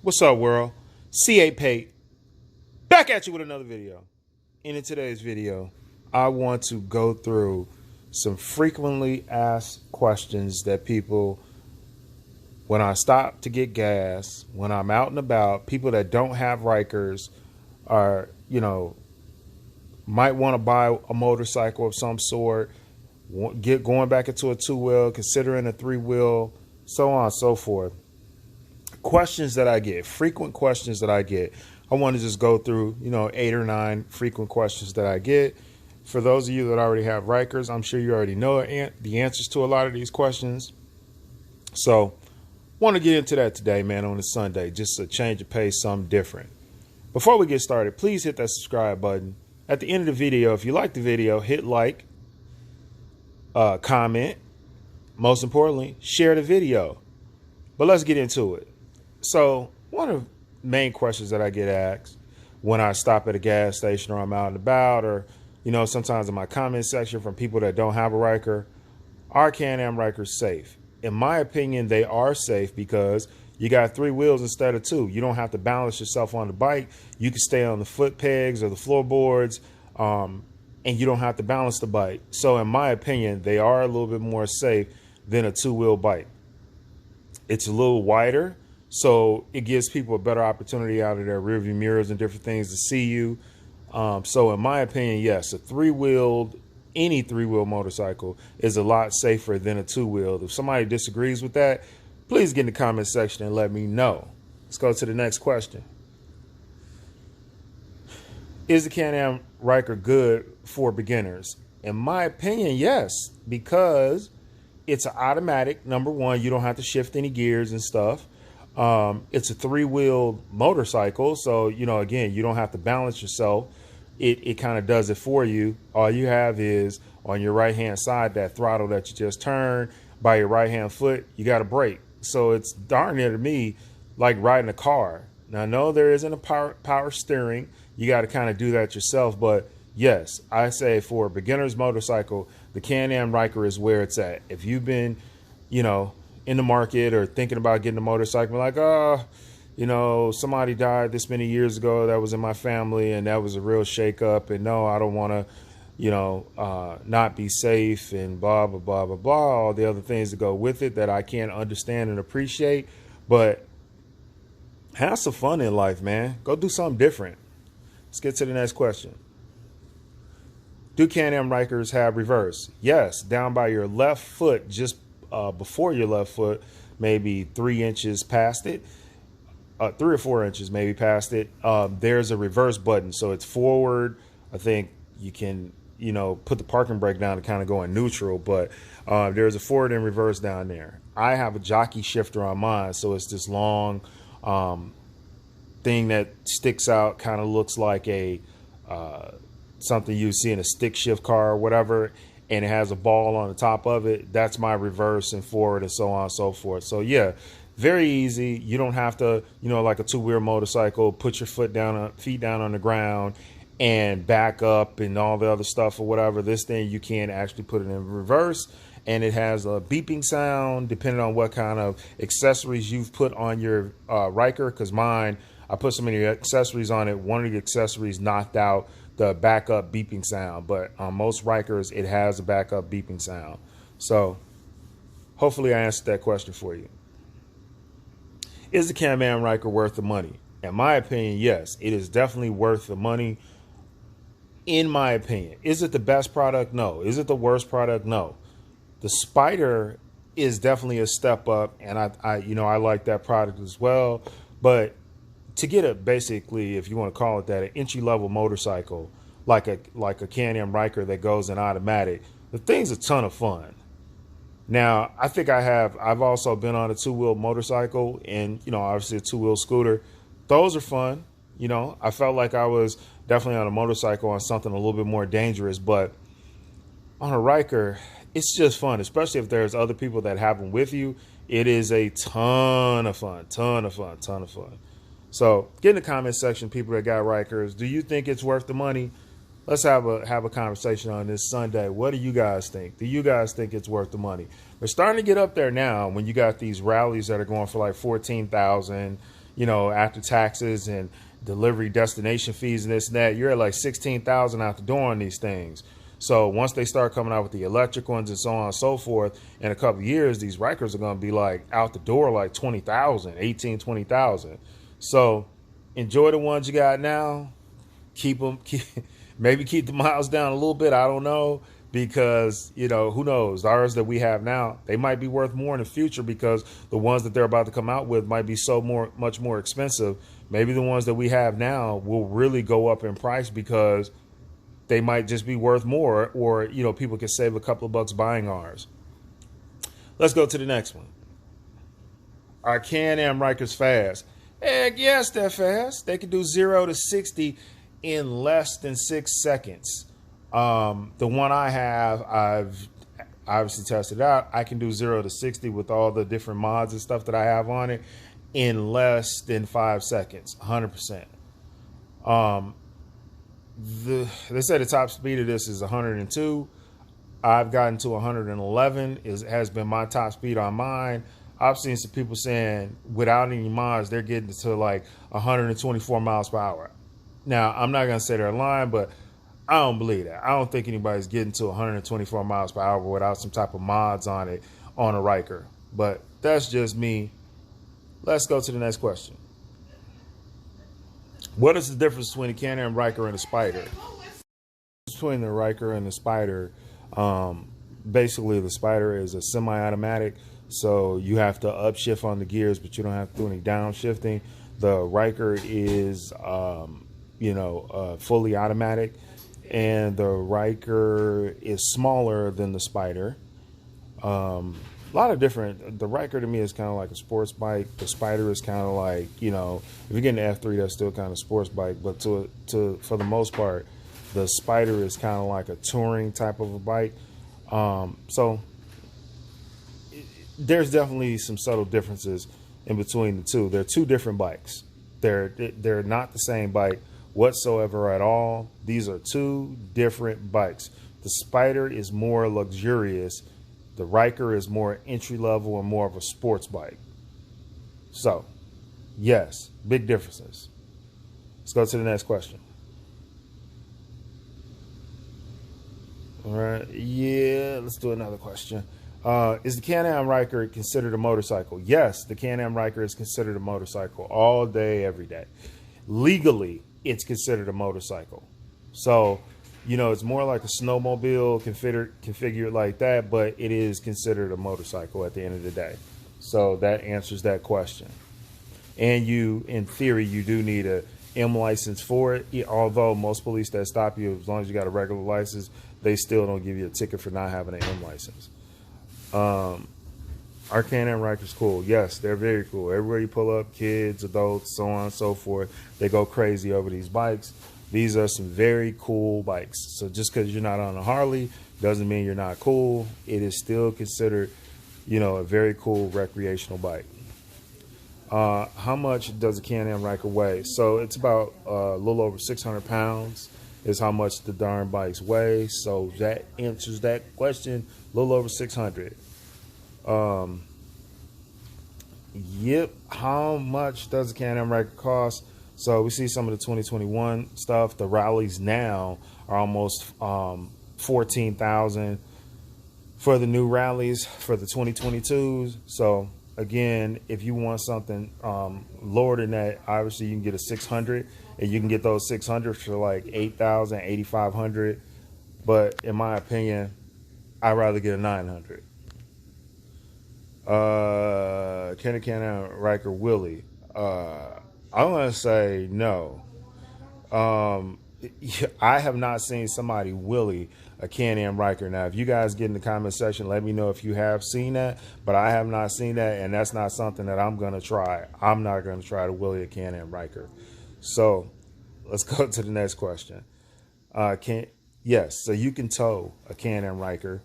What's up, world? C8 Pate back at you with another video. And in today's video, I want to go through some frequently asked questions that people, when I stop to get gas, when I'm out and about, people that don't have Rykers are, might want to buy a motorcycle of some sort, going back into a two-wheel, considering a three-wheel, so on and so forth. Questions that I get, frequent questions that I get. I want to just go through, 8 or 9 frequent questions that I get. For those of you that already have Rykers, I'm sure you already know the answers to a lot of these questions. So, want to get into that today, man, on a Sunday. Just a change of pace, something different. Before we get started, please hit that subscribe button. At the end of the video, if you like the video, hit like, comment, most importantly, share the video. But let's get into it. So one of the main questions that I get asked when I stop at a gas station or I'm out and about, or, sometimes in my comment section from people that don't have a Ryker, are Can-Am Rykers safe? In my opinion, they are safe because you got 3 wheels instead of 2. You don't have to balance yourself on the bike. You can stay on the foot pegs or the floorboards, and you don't have to balance the bike. So in my opinion, they are a little bit more safe than a 2-wheel bike. It's a little wider, so it gives people a better opportunity out of their rearview mirrors and different things to see you. So in my opinion, yes, any 3-wheel motorcycle is a lot safer than a 2-wheel. If somebody disagrees with that, please get in the comment section and let me know. Let's go to the next question. Is the Can-Am Ryker good for beginners? In my opinion, yes, because it's an automatic. Number one, you don't have to shift any gears and stuff. It's a 3-wheel motorcycle. So, again, you don't have to balance yourself. It kind of does it for you. All you have is on your right-hand side, that throttle that you just turned. By your right-hand foot, you got a brake. So it's darn near to me like riding a car. Now, no, there isn't a power steering. You got to kind of do that yourself. But yes, I say for a beginner's motorcycle, the Can-Am Ryker is where it's at. If you've been, in the market or thinking about getting a motorcycle, like, somebody died this many years ago that was in my family and that was a real shakeup. And no, I don't want to, not be safe and blah, blah, blah, blah, blah, all the other things that go with it that I can't understand and appreciate. But have some fun in life, man. Go do something different. Let's get to the next question. Do Can-Am Rykers have reverse? Yes, down by your left foot, just before your left foot, maybe 3 inches past it, 3 or 4 inches maybe past it, there's a reverse button. So it's forward. I think you can, put the parking brake down to kind of go in neutral, but there's a forward and reverse down there. I have a jockey shifter on mine, so it's this long thing that sticks out, kind of looks like a something you see in a stick shift car or whatever, and it has a ball on the top of it. That's my reverse and forward and so on and so forth. So yeah, very easy. You don't have to, like a 2-wheel motorcycle, put your feet down on the ground and back up and all the other stuff or whatever. This thing, you can actually put it in reverse, and it has a beeping sound depending on what kind of accessories you've put on your Ryker. Because mine, I put so many accessories on it. One of the accessories knocked out the backup beeping sound, but on most Rykers, it has a backup beeping sound. So hopefully I answered that question for you. Is the Can-Am Ryker worth the money? In my opinion, yes, it is definitely worth the money. In my opinion, is it the best product? No. Is it the worst product? No. The Spyder is definitely a step up, and I like that product as well. But to get a, basically, if you want to call it that, an entry-level motorcycle like a Can-Am Ryker that goes in automatic, the thing's a ton of fun. Now, I think I've also been on a 2-wheel motorcycle and, obviously a 2-wheel scooter. Those are fun. I felt like I was definitely on a motorcycle on something a little bit more dangerous, but on a Ryker, it's just fun, especially if there's other people that have them with you. It is a ton of fun, ton of fun, ton of fun. So get in the comment section, people that got Rykers. Do you think it's worth the money? Let's have a conversation on this Sunday. What do you guys think? Do you guys think it's worth the money? They're starting to get up there now when you got these rallies that are going for like 14,000, after taxes and delivery destination fees and this and that, you're at like 16,000 out the door on these things. So once they start coming out with the electric ones and so on and so forth, in a couple of years, these Rykers are going to be like out the door like 20,000, 18, 20,000. So enjoy the ones you got now. Keep them, maybe keep the miles down a little bit. I don't know, because, who knows? Ours that we have now, they might be worth more in the future, because the ones that they're about to come out with might be much more expensive. Maybe the ones that we have now will really go up in price because they might just be worth more, or, people can save a couple of bucks buying ours. Let's go to the next one. Our Can-Am Rykers Fast. Heck yes, they're fast. They can do 0 to 60 in less than 6 seconds. The one I have, I've obviously tested out. I can do 0 to 60 with all the different mods and stuff that I have on it in less than 5 seconds, 100%. They say the top speed of this is 102. I've gotten to 111. Has been my top speed on mine. I've seen some people saying without any mods, they're getting to like 124 miles per hour. Now, I'm not going to say they're lying, but I don't believe that. I don't think anybody's getting to 124 miles per hour without some type of mods on it on a Ryker. But that's just me. Let's go to the next question. What is the difference between a Can-Am Ryker and a Spyder? Between the Ryker and the Spyder, basically the Spyder is a semi-automatic, so you have to upshift on the gears, but you don't have to do any downshifting. The Ryker is, fully automatic, and the Ryker is smaller than the Spyder. A lot of different. The Ryker to me is kind of like a sports bike. The Spyder is kind of like, if you're getting the F3, that's still kind of a sports bike. But for the most part, the Spyder is kind of like a touring type of a bike. So there's definitely some subtle differences in between the two. They're two different bikes. They're not the same bike whatsoever at all. These are two different bikes. The Spyder is more luxurious. The Ryker is more entry level and more of a sports bike. So, yes, big differences. Let's go to the next question. All right, let's do another question. Is the Can-Am Ryker considered a motorcycle? Yes, the Can-Am Ryker is considered a motorcycle all day, every day. Legally, it's considered a motorcycle. So, it's more like a snowmobile configured like that, but it is considered a motorcycle at the end of the day. So that answers that question. And in theory, you do need a M license for it. Although most police that stop you, as long as you got a regular license, they still don't give you a ticket for not having an M license. Our Can-Am Rykers cool. Yes, they're very cool. Everywhere you pull up, kids, adults, so on and so forth, they go crazy over these bikes. These are some very cool bikes. So just because you're not on a Harley doesn't mean you're not cool. It is still considered, a very cool recreational bike. How much does a Can-Am Ryker weigh? So it's about a little over 600 pounds is how much the darn bikes weigh. So that answers that question. A little over 600. Yep. How much does a Can-Am Ryker cost? So we see some of the 2021 stuff. The rallies now are almost 14,000 for the new rallies for the 2022s. So again, if you want something lower than that, obviously you can get a 600, and you can get those 600 for like 8,000, 8,500. But in my opinion, I'd rather get a 900. Can a Can-Am Ryker Willie? I'm going to say no. I have not seen somebody Willie a Can-Am Ryker. Now, if you guys get in the comment section, let me know if you have seen that. But I have not seen that, and that's not something that I'm going to try. I'm not going to try to Willie a Can-Am Ryker. So let's go to the next question. Yes, so you can tow a Can-Am Ryker.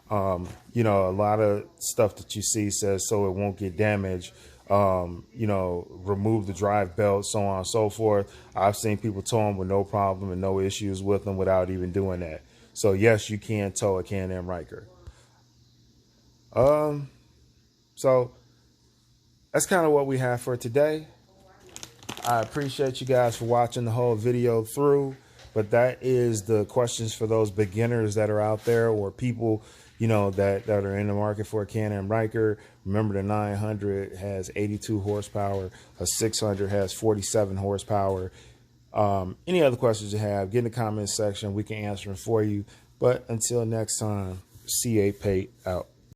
A lot of stuff that you see says so it won't get damaged. Remove the drive belt, so on and so forth. I've seen people tow them with no problem and no issues with them without even doing that. So yes, you can tow a Can-Am Ryker. So that's kind of what we have for today. I appreciate you guys for watching the whole video through. But that is the questions for those beginners that are out there, or people, you know, that are in the market for a Can-Am Ryker. Remember, the 900 has 82 horsepower. A 600 has 47 horsepower. Any other questions you have, get in the comments section. We can answer them for you. But until next time, C8 Pate out.